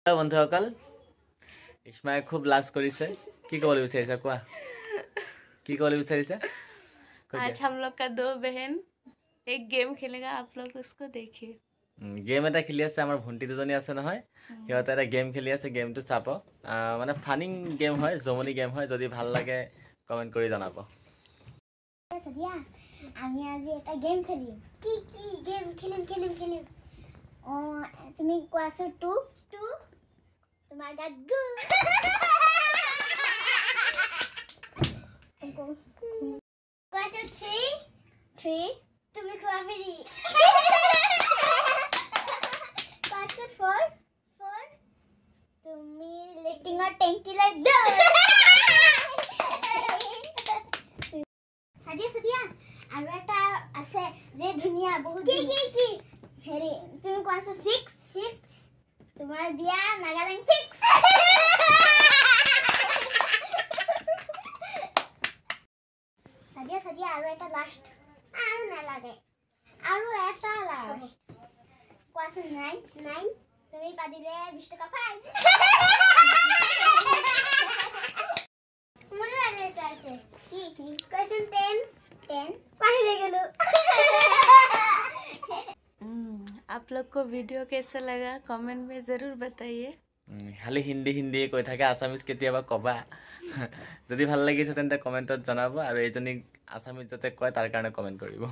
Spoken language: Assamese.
বন্ধুসকল ইছমাই খুব লাজ কৰিছে কি ক'বলৈ বিচাৰিছা কোৱা কি ক'বলৈ বিচাৰিছা आज हम लोग का दो बहन एक गेम खेलेगा आप लोग उसको देखिए गेम এটা খেলি আছে আমাৰ ভন্টি দুজনী আছে নহয় সিহঁতে এটা গেম খেলি আছে গেমটো চাপ মানে ফানিং গেম হয় জমনি গেম হয় যদি ভাল লাগে কমেন্ট কৰি জনাব সদিয়া আমি আজি এটা গেম খেলিম কি কি গেম খেলিম ও তুমি কোৱাছো টু তোমাৰ গাত গু কোৱাছো থ্ৰী তুমি কোৱাবি কোৱাছো ফ'ৰ তুমি লেটিঙৰ টেংকি লৈ দৌৰ সদিয়া আৰু এটা আছে যে ধুনিয়া বহুত কি হেৰি তুমি কোৱাছো 6 তোমাৰ বিয়া নাগালেণ্ড ফিক্স সদিয়া আৰু এটা লাষ্ট আৰু নালাগে আৰু এটা লাষ্ট কোৱাছো 9 তুমি পাদিলে 20 টকা পাই মোৰ আৰু এটা আছে কি কোৱাছো 10 পাহৰি গলো आप लोग को वीडियो कैसा लगा कमेंट में ज़रूर बताइए খালি হিন্দী কৈ থাকে আসামিজ কেতিয়াবা কবা যদি ভাল লাগিছে তেন্তে কমেন্টত জনাব আৰু এইজনী আসামিজ যাতে কয় তাৰ কাৰণে কমেন্ট কৰিব